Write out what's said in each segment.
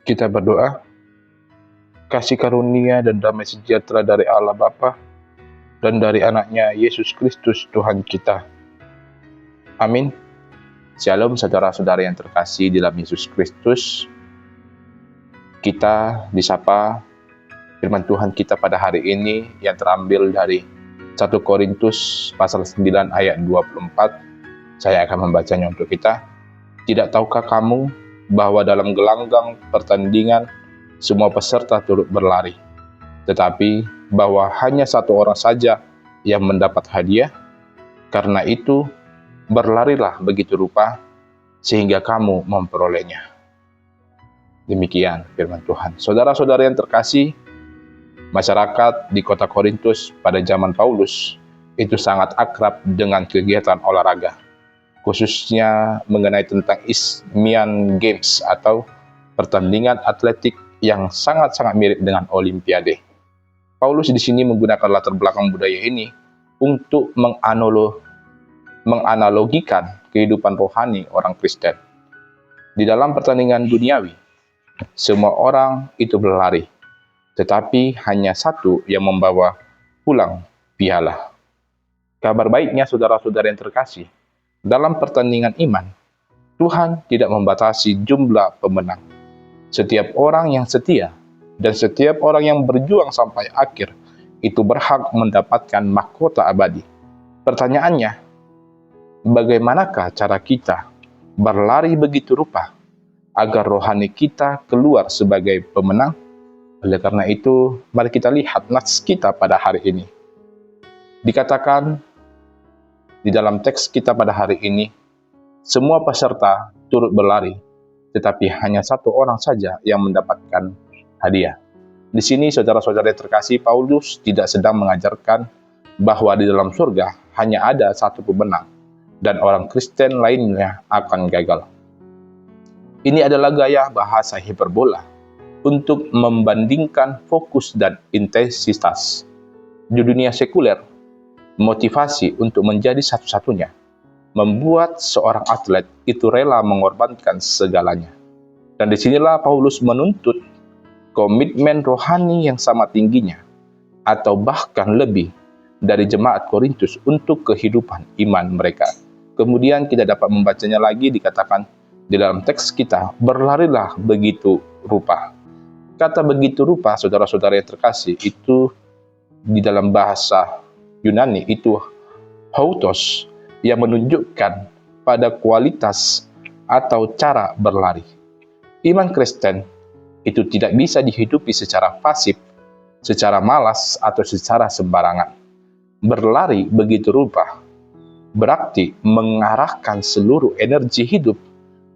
Kita berdoa, kasih karunia dan damai sejahtera dari Allah Bapa dan dari anaknya Yesus Kristus Tuhan kita. Amin. Shalom saudara-saudara yang terkasih di dalam Yesus Kristus. Kita disapa firman Tuhan kita pada hari ini yang terambil dari 1 Korintus pasal 9 ayat 24. Saya akan membacanya untuk kita. Tidak tahukah kamu bahwa dalam gelanggang pertandingan semua peserta turut berlari, tetapi bahwa hanya satu orang saja yang mendapat hadiah? Karena itu, berlarilah begitu rupa, sehingga kamu memperolehnya. Demikian firman Tuhan. Saudara-saudara yang terkasih, masyarakat di kota Korintus pada zaman Paulus itu sangat akrab dengan kegiatan olahraga, khususnya mengenai tentang Isthmian Games atau pertandingan atletik yang sangat-sangat mirip dengan Olimpiade. Paulus di sini menggunakan latar belakang budaya ini untuk menganalogikan kehidupan rohani orang Kristen. Di dalam pertandingan duniawi, semua orang itu berlari, tetapi hanya satu yang membawa pulang piala. Kabar baiknya saudara-saudara yang terkasih, dalam pertandingan iman, Tuhan tidak membatasi jumlah pemenang. Setiap orang yang setia dan setiap orang yang berjuang sampai akhir itu berhak mendapatkan mahkota abadi. Pertanyaannya, bagaimanakah cara kita berlari begitu rupa agar rohani kita keluar sebagai pemenang? Oleh karena itu, mari kita lihat nats kita pada hari ini. Dikatakan di dalam teks kita pada hari ini, semua peserta turut berlari, tetapi hanya satu orang saja yang mendapatkan hadiah. Di sini, saudara-saudara terkasih, Paulus tidak sedang mengajarkan bahwa di dalam surga hanya ada satu pemenang, dan orang Kristen lainnya akan gagal. Ini adalah gaya bahasa hiperbola untuk membandingkan fokus dan intensitas. Di dunia sekuler, motivasi untuk menjadi satu-satunya membuat seorang atlet itu rela mengorbankan segalanya. Dan disinilah Paulus menuntut komitmen rohani yang sama tingginya, atau bahkan lebih dari jemaat Korintus untuk kehidupan iman mereka. Kemudian kita dapat membacanya lagi, dikatakan di dalam teks kita, berlarilah begitu rupa. Kata begitu rupa, saudara-saudara yang terkasih, itu di dalam bahasa Yunani itu autos, yang menunjukkan pada kualitas atau cara berlari. Iman Kristen itu tidak bisa dihidupi secara pasif, secara malas, atau secara sembarangan. Berlari begitu rupa berarti mengarahkan seluruh energi hidup,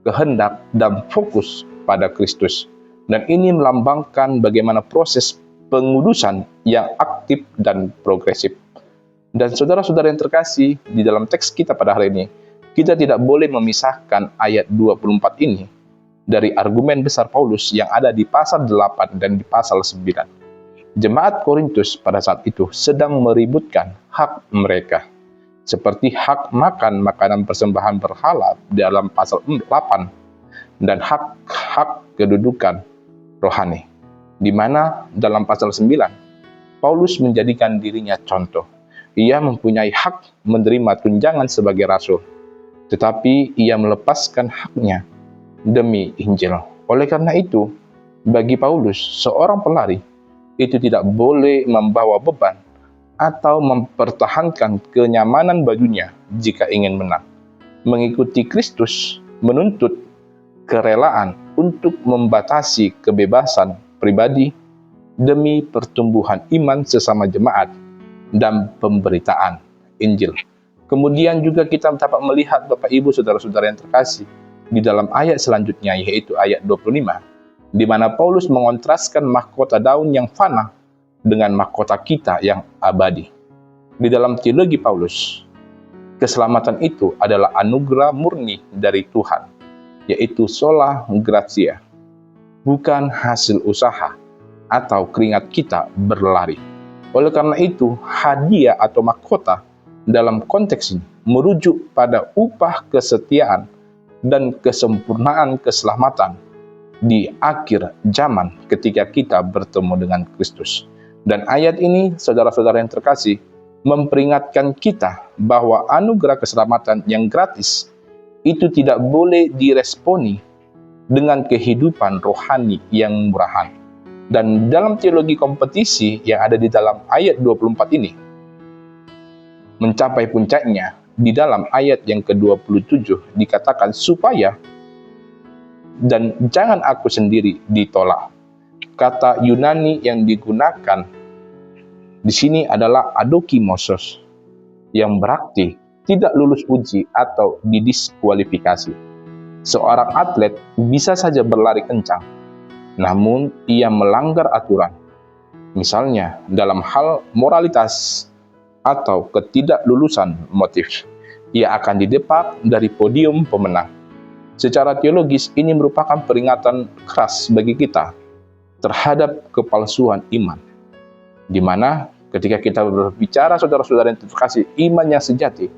kehendak, dan fokus pada Kristus. Dan ini melambangkan bagaimana proses pengudusan yang aktif dan progresif. Dan saudara-saudara yang terkasih, di dalam teks kita pada hari ini, kita tidak boleh memisahkan ayat 24 ini dari argumen besar Paulus yang ada di pasal 8 dan di pasal 9. Jemaat Korintus pada saat itu sedang meributkan hak mereka, seperti hak makan makanan persembahan berhala dalam pasal 8 dan hak kedudukan rohani, di mana dalam pasal 9 Paulus menjadikan dirinya contoh. Ia mempunyai hak menerima tunjangan sebagai rasul, tetapi ia melepaskan haknya demi Injil. Oleh karena itu, bagi Paulus, seorang pelari itu tidak boleh membawa beban atau mempertahankan kenyamanan bajunya jika ingin menang. Mengikuti Kristus menuntut kerelaan untuk membatasi kebebasan pribadi demi pertumbuhan iman sesama jemaat dan pemberitaan Injil. Kemudian juga kita dapat melihat Bapak Ibu saudara-saudara yang terkasih di dalam ayat selanjutnya, yaitu ayat 25, di mana Paulus mengontraskan mahkota daun yang fana dengan mahkota kita yang abadi. Di dalam teologi Paulus, keselamatan itu adalah anugerah murni dari Tuhan, yaitu sola gratia, bukan hasil usaha atau keringat kita berlari. Oleh karena itu, hadiah atau mahkota dalam konteks ini merujuk pada upah kesetiaan dan kesempurnaan keselamatan di akhir zaman ketika kita bertemu dengan Kristus. Dan ayat ini, saudara-saudara yang terkasih, memperingatkan kita bahwa anugerah keselamatan yang gratis itu tidak boleh diresponi dengan kehidupan rohani yang murahan. Dan dalam teologi kompetisi yang ada di dalam ayat 24 ini, mencapai puncaknya di dalam ayat yang ke-27 dikatakan supaya dan jangan aku sendiri ditolak. Kata Yunani yang digunakan di sini adalah adokimosos, yang berarti tidak lulus uji atau didiskualifikasi. Seorang atlet bisa saja berlari kencang, namun ia melanggar aturan. Misalnya dalam hal moralitas atau ketidaklulusan motif, ia akan didepak dari podium pemenang. Secara teologis, ini merupakan peringatan keras bagi kita terhadap kepalsuan iman, di mana ketika kita berbicara, saudara-saudara yang terkasih, iman yang sejati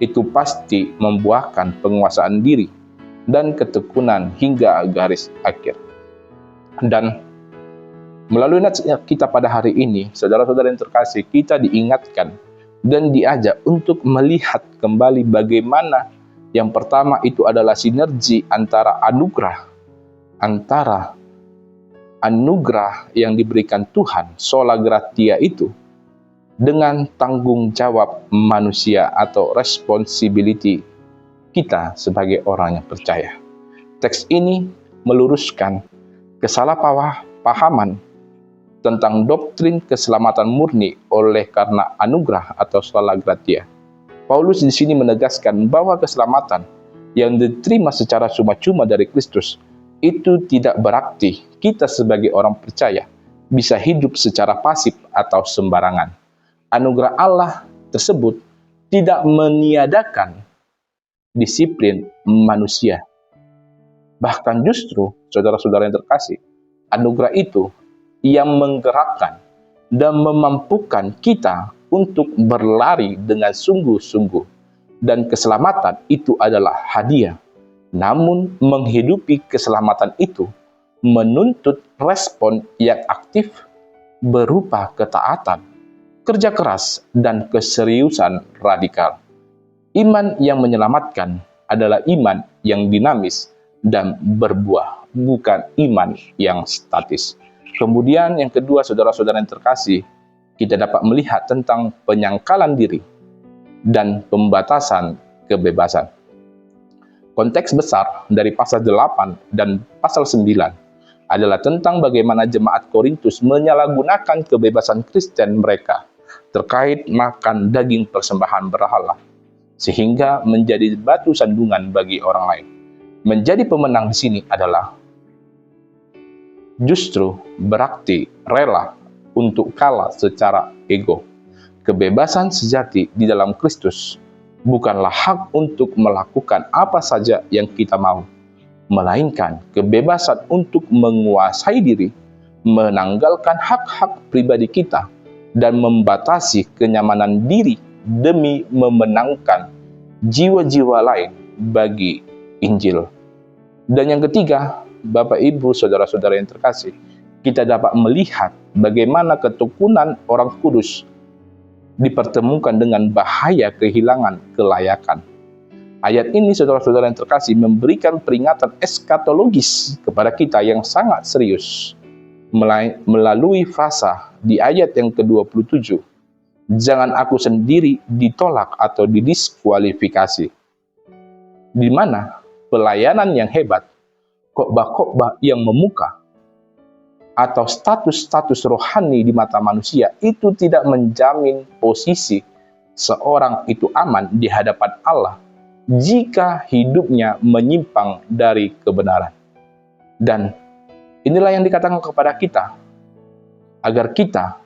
itu pasti membuahkan penguasaan diri dan ketekunan hingga garis akhir. Dan melalui nasihat kita pada hari ini, saudara-saudara yang terkasih, kita diingatkan dan diajak untuk melihat kembali bagaimana yang pertama itu adalah sinergi antara anugerah yang diberikan Tuhan, sola gratia itu, dengan tanggung jawab manusia atau responsibility kita sebagai orang yang percaya. Teks ini meluruskan kesalahpahaman tentang doktrin keselamatan murni oleh karena anugerah atau sola gratia. Paulus di sini menegaskan bahwa keselamatan yang diterima secara cuma-cuma dari Kristus itu tidak berarti kita sebagai orang percaya bisa hidup secara pasif atau sembarangan. Anugerah Allah tersebut tidak meniadakan disiplin manusia. Bahkan justru, saudara-saudara yang terkasih, anugerah itu yang menggerakkan dan memampukan kita untuk berlari dengan sungguh-sungguh. Dan keselamatan itu adalah hadiah. Namun menghidupi keselamatan itu menuntut respon yang aktif berupa ketaatan, kerja keras, dan keseriusan radikal. Iman yang menyelamatkan adalah iman yang dinamis dan berbuah, bukan iman yang statis. Kemudian yang kedua, saudara-saudara yang terkasih, kita dapat melihat tentang penyangkalan diri dan pembatasan kebebasan. Konteks besar dari pasal 8 dan pasal 9 adalah tentang bagaimana jemaat Korintus menyalahgunakan kebebasan Kristen mereka terkait makan daging persembahan berhala, sehingga menjadi batu sandungan bagi orang lain. Menjadi pemenang di sini adalah justru berarti rela untuk kalah secara ego. Kebebasan sejati di dalam Kristus bukanlah hak untuk melakukan apa saja yang kita mau, melainkan kebebasan untuk menguasai diri, menanggalkan hak-hak pribadi kita, dan membatasi kenyamanan diri demi memenangkan jiwa-jiwa lain bagi Injil. Dan yang ketiga, Bapak, Ibu, saudara-saudara yang terkasih, kita dapat melihat bagaimana ketekunan orang kudus dipertemukan dengan bahaya kehilangan kelayakan. Ayat ini, saudara-saudara yang terkasih, memberikan peringatan eskatologis kepada kita yang sangat serius. Melalui frasa di ayat yang ke-27, jangan aku sendiri ditolak atau didiskualifikasi. Di mana pelayanan yang hebat, khotbah-khotbah yang memuka, atau status-status rohani di mata manusia itu tidak menjamin posisi seorang itu aman di hadapan Allah jika hidupnya menyimpang dari kebenaran. Dan inilah yang dikatakan kepada kita, agar kita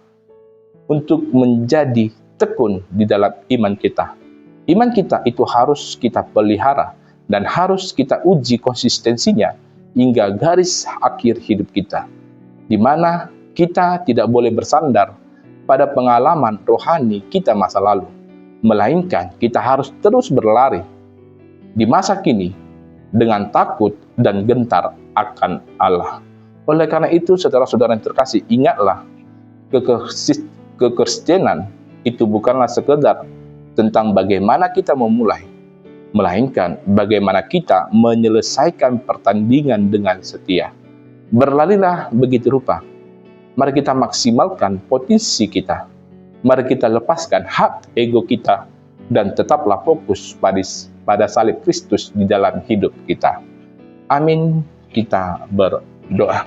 untuk menjadi tekun di dalam iman kita. Iman kita itu harus kita pelihara dan harus kita uji konsistensinya hingga garis akhir hidup kita, di mana kita tidak boleh bersandar pada pengalaman rohani kita masa lalu, melainkan kita harus terus berlari di masa kini dengan takut dan gentar akan Allah. Oleh karena itu, saudara-saudara yang terkasih, ingatlah, kekristenan itu bukanlah sekedar tentang bagaimana kita memulai, melainkan bagaimana kita menyelesaikan pertandingan dengan setia. Berlarilah begitu rupa. Mari kita maksimalkan potensi kita. Mari kita lepaskan hak ego kita dan tetaplah fokus pada salib Kristus di dalam hidup kita. Amin. Kita berdoa.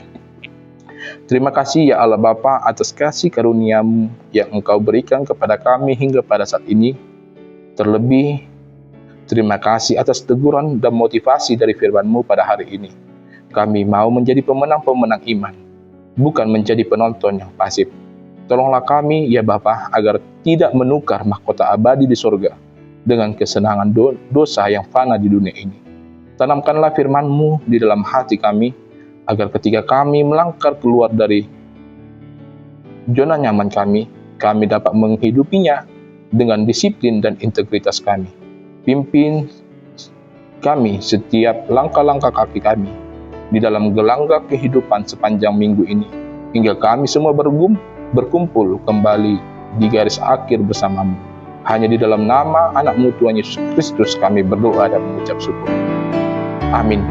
Terima kasih ya Allah Bapa atas kasih karunia-Mu yang Engkau berikan kepada kami hingga pada saat ini. Terlebih, terima kasih atas teguran dan motivasi dari firman-Mu pada hari ini. Kami mau menjadi pemenang-pemenang iman, bukan menjadi penonton yang pasif. Tolonglah kami ya Bapa agar tidak menukar mahkota abadi di surga dengan kesenangan dosa yang fana di dunia ini. Tanamkanlah firman-Mu di dalam hati kami, agar ketika kami melangkah keluar dari zona nyaman kami dapat menghidupinya dengan disiplin dan integritas kami. Pimpin kami setiap langkah-langkah kaki kami di dalam gelanggang kehidupan sepanjang minggu ini, hingga kami semua berkumpul kembali di garis akhir bersama-Mu. Hanya di dalam nama anak-Mu Tuhan Yesus Kristus kami berdoa dan mengucap syukur. Amin.